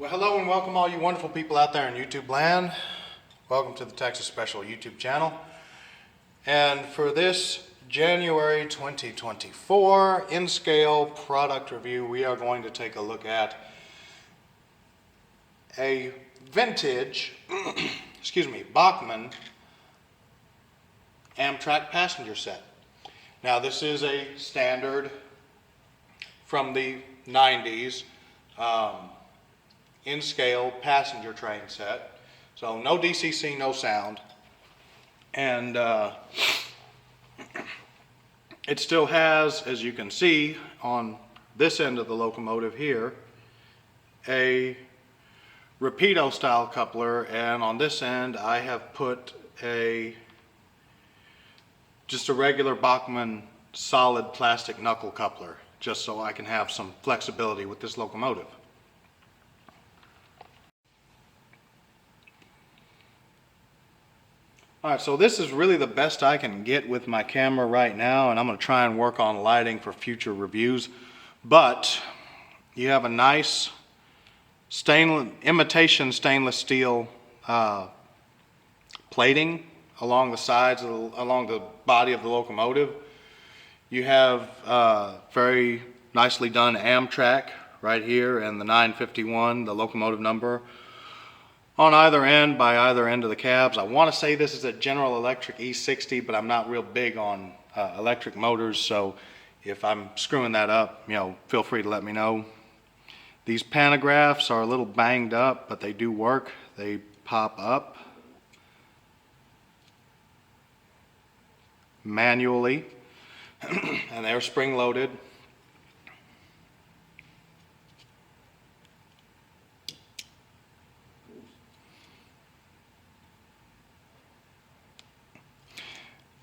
Well, hello and welcome all you wonderful people out there in YouTube land. Welcome to the Texas Special YouTube channel. And for this January 2024 in-scale product review, we are going to take a look at a vintage, Bachmann Amtrak Passenger set. Now this is a standard from the 90s. In-scale passenger train set, so no DCC, no sound, and it still has, as you can see on this end of the locomotive here, a Rapido style coupler, and on this end I have put just a regular Bachmann solid plastic knuckle coupler, just so I can have some flexibility with this locomotive. Alright, so this is really the best I can get with my camera right now, and I'm going to try and work on lighting for future reviews. But you have a nice imitation stainless steel plating along the sides, along the body of the locomotive. You have very nicely done Amtrak right here and the 951, the locomotive number, on either end, by either end of the cabs. I want to say this is a General Electric E60, but I'm not real big on electric motors, so if I'm screwing that up, feel free to let me know. These pantographs are a little banged up, but they do work. They pop up manually, and they're spring-loaded.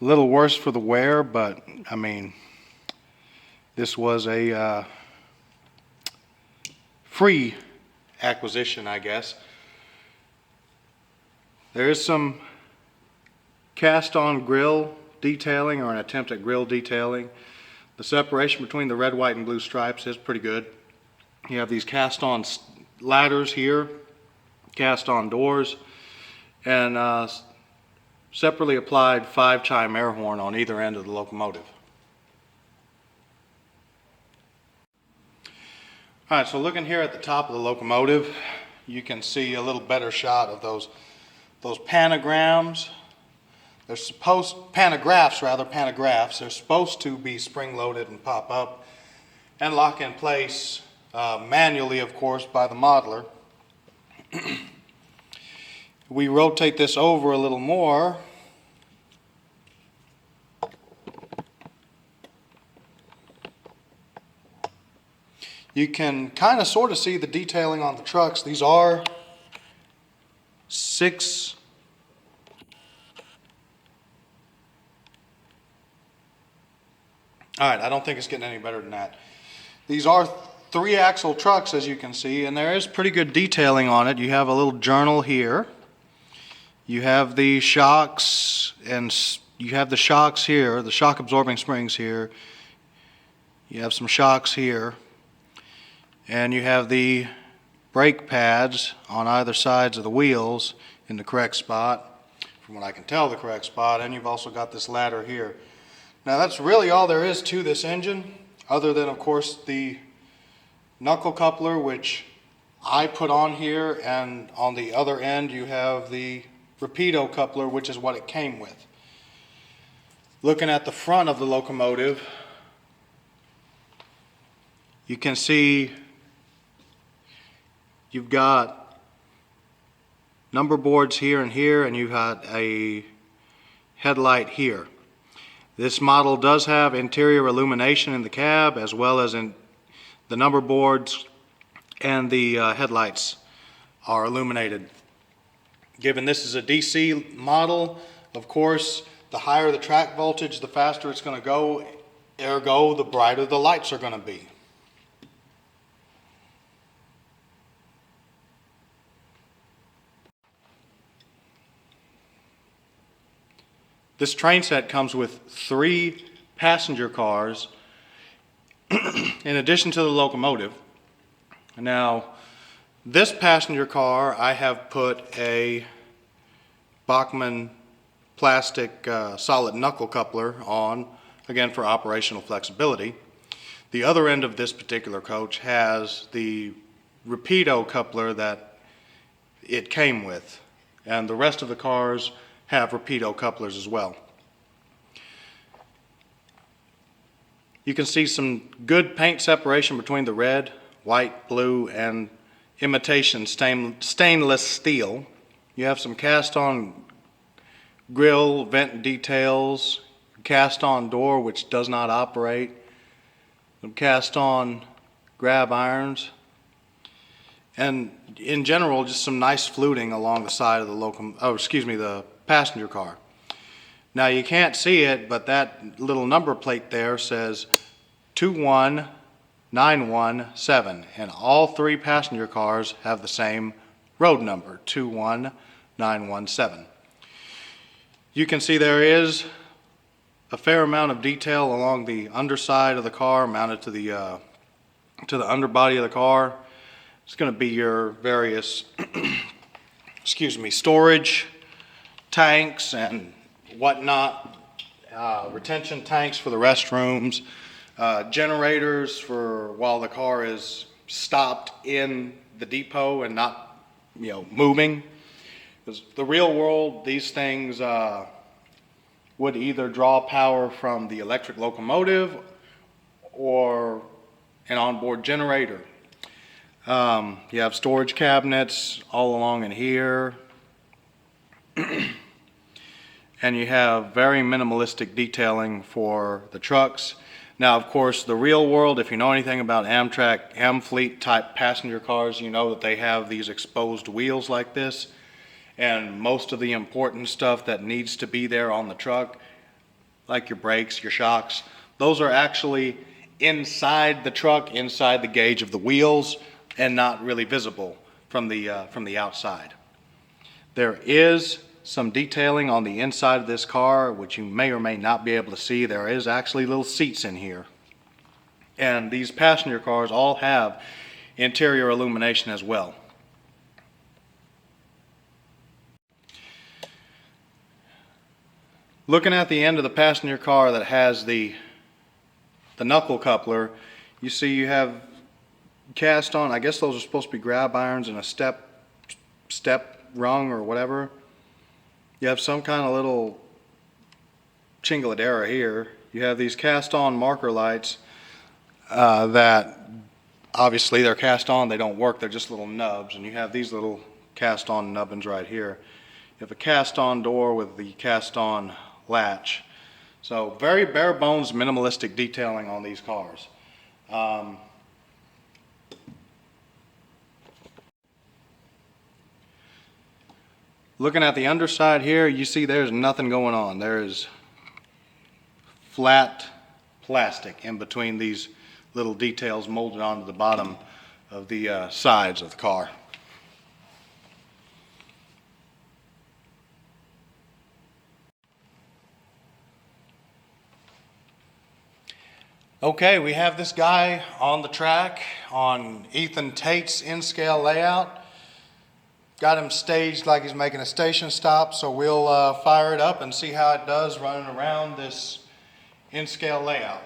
A little worse for the wear, but I mean, this was a free acquisition, I guess. There is some cast-on grill detailing, or an attempt at grill detailing. The separation between the red, white, and blue stripes is pretty good. You have these cast-on ladders here, cast-on doors, and separately applied 5-chime air horn on either end of the locomotive. Alright, so looking here at the top of the locomotive, you can see a little better shot of those pantographs. They're pantographs. They're supposed to be spring-loaded and pop up and lock in place manually, of course, by the modeler. We rotate this over a little more. You can kind of sort of see the detailing on the trucks. These are 6 Alright, I don't think it's getting any better than that. These are 3-axle trucks, as you can see, and there is pretty good detailing on it. You have a little journal here. You have the shocks, and you have the shocks here, the shock absorbing springs here. You have some shocks here. And you have the brake pads on either sides of the wheels in the correct spot, from what I can tell, the correct spot. And you've also got this ladder here. Now that's really all there is to this engine, other than, of course, the knuckle coupler, which I put on here, and on the other end you have the Rapido coupler, which is what it came with. Looking at the front of the locomotive, you can see you've got number boards here, and you've got a headlight here. This model does have interior illumination in the cab, as well as in the number boards, and the headlights are illuminated. Given this is a DC model, of course, the higher the track voltage, the faster it's going to go, ergo the brighter the lights are going to be. This train set comes with 3 passenger cars in addition to the locomotive. Now, This passenger car, I have put a Bachmann plastic solid knuckle coupler on, again for operational flexibility. The other end of this particular coach has the Rapido coupler that it came with, and the rest of the cars have Rapido couplers as well. You can see some good paint separation between the red, white, blue, and imitation stainless steel. You have some cast-on grill vent details, cast-on door which does not operate, some cast-on grab irons, and in general just some nice fluting along the side of the passenger car. Now you can't see it, but that little number plate there says 21917, and all three passenger cars have the same road number, 21917. You can see there is a fair amount of detail along the underside of the car mounted to the underbody of the car. It's going to be your various storage tanks and whatnot, retention tanks for the restrooms, generators for while the car is stopped in the depot and not, moving. Because the real world, these things would either draw power from the electric locomotive or an onboard generator. You have storage cabinets all along in here. And you have very minimalistic detailing for the trucks. Now, of course, the real world, if you know anything about Amtrak, Amfleet type passenger cars, you know that they have these exposed wheels like this. And most of the important stuff that needs to be there on the truck, like your brakes, your shocks, those are actually inside the truck, inside the gauge of the wheels, and not really visible from the outside. There is some detailing on the inside of this car, which you may or may not be able to see. There is actually little seats in here. And these passenger cars all have interior illumination as well. Looking at the end of the passenger car that has the knuckle coupler, you see you have cast on, I guess those are supposed to be grab irons and a step rung or whatever. You have some kind of little chingaladera here. You have these cast on marker lights that obviously they're cast on, they don't work, they're just little nubs, and you have these little cast on nubbins right here. You have a cast on door with the cast on latch. So very bare bones minimalistic detailing on these cars. Looking at the underside here, you see there's nothing going on. There is flat plastic in between these little details molded onto the bottom of the sides of the car. Okay, we have this guy on the track on Ethan Tate's in-scale layout. Got him staged like he's making a station stop, so we'll fire it up and see how it does running around this in-scale layout.